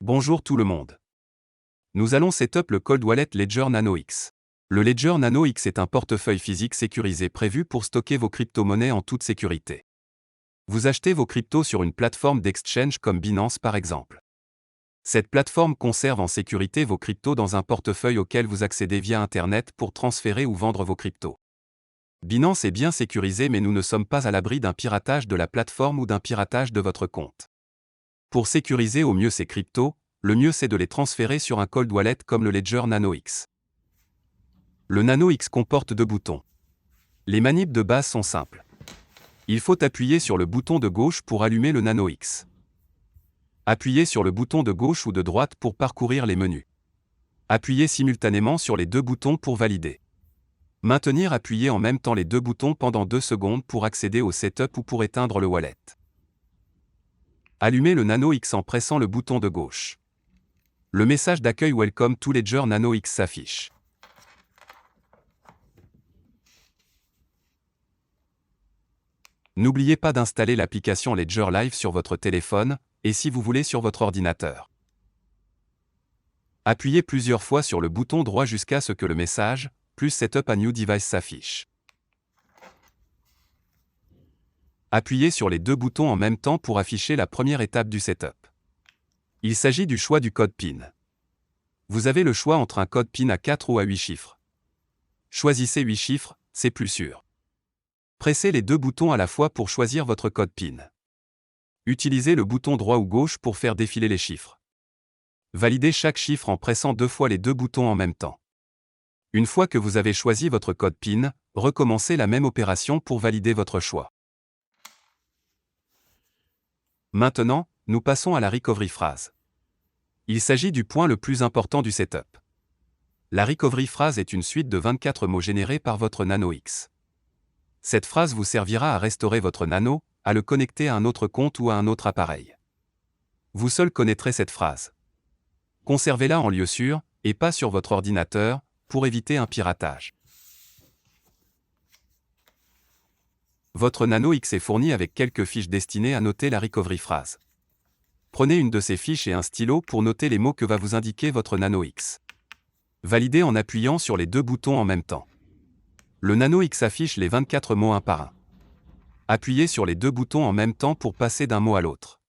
Bonjour tout le monde. Nous allons setup le Cold Wallet Ledger Nano X. Le Ledger Nano X est un portefeuille physique sécurisé prévu pour stocker vos crypto-monnaies en toute sécurité. Vous achetez vos cryptos sur une plateforme d'exchange comme Binance par exemple. Cette plateforme conserve en sécurité vos cryptos dans un portefeuille auquel vous accédez via Internet pour transférer ou vendre vos cryptos. Binance est bien sécurisé, mais nous ne sommes pas à l'abri d'un piratage de la plateforme ou d'un piratage de votre compte. Pour sécuriser au mieux ces cryptos, le mieux c'est de les transférer sur un cold wallet comme le Ledger Nano X. Le Nano X comporte 2 boutons. Les manips de base sont simples. Il faut appuyer sur le bouton de gauche pour allumer le Nano X. Appuyez sur le bouton de gauche ou de droite pour parcourir les menus. Appuyez simultanément sur les 2 boutons pour valider. Maintenir appuyé en même temps les 2 boutons pendant 2 secondes pour accéder au setup ou pour éteindre le wallet. Allumez le Nano X en pressant le bouton de gauche. Le message d'accueil Welcome to Ledger Nano X s'affiche. N'oubliez pas d'installer l'application Ledger Live sur votre téléphone, et si vous voulez sur votre ordinateur. Appuyez plusieurs fois sur le bouton droit jusqu'à ce que le message « Plus Setup a New Device » s'affiche. Appuyez sur les 2 boutons en même temps pour afficher la première étape du setup. Il s'agit du choix du code PIN. Vous avez le choix entre un code PIN à 4 ou à 8 chiffres. Choisissez 8 chiffres, c'est plus sûr. Pressez les 2 boutons à la fois pour choisir votre code PIN. Utilisez le bouton droit ou gauche pour faire défiler les chiffres. Validez chaque chiffre en pressant 2 fois les 2 boutons en même temps. Une fois que vous avez choisi votre code PIN, recommencez la même opération pour valider votre choix. Maintenant, nous passons à la recovery phrase. Il s'agit du point le plus important du setup. La recovery phrase est une suite de 24 mots générés par votre Nano X. Cette phrase vous servira à restaurer votre Nano, à le connecter à un autre compte ou à un autre appareil. Vous seul connaîtrez cette phrase. Conservez-la en lieu sûr, et pas sur votre ordinateur, pour éviter un piratage. Votre Nano X est fourni avec quelques fiches destinées à noter la recovery phrase. Prenez une de ces fiches et un stylo pour noter les mots que va vous indiquer votre Nano X. Validez en appuyant sur les 2 boutons en même temps. Le Nano X affiche les 24 mots un par un. Appuyez sur les 2 boutons en même temps pour passer d'un mot à l'autre.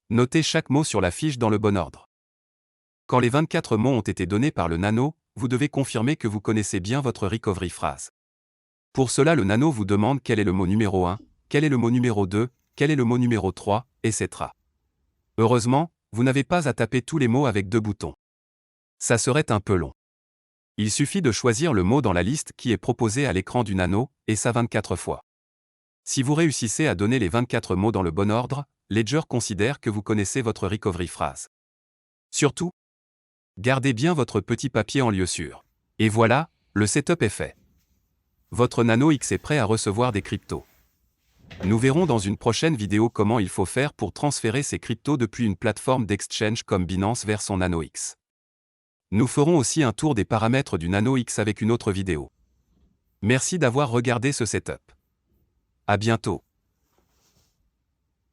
Notez chaque mot sur la fiche dans le bon ordre. Quand les 24 mots ont été donnés par le Nano, vous devez confirmer que vous connaissez bien votre recovery phrase. Pour cela, le Nano vous demande quel est le mot numéro 1, quel est le mot numéro 2, quel est le mot numéro 3, etc. Heureusement, vous n'avez pas à taper tous les mots avec 2 boutons. Ça serait un peu long. Il suffit de choisir le mot dans la liste qui est proposée à l'écran du Nano, et ça 24 fois. Si vous réussissez à donner les 24 mots dans le bon ordre, Ledger considère que vous connaissez votre recovery phrase. Surtout, gardez bien votre petit papier en lieu sûr. Et voilà, le setup est fait. Votre Nano X est prêt à recevoir des cryptos. Nous verrons dans une prochaine vidéo comment il faut faire pour transférer ces cryptos depuis une plateforme d'exchange comme Binance vers son Nano X. Nous ferons aussi un tour des paramètres du Nano X avec une autre vidéo. Merci d'avoir regardé ce setup. À bientôt.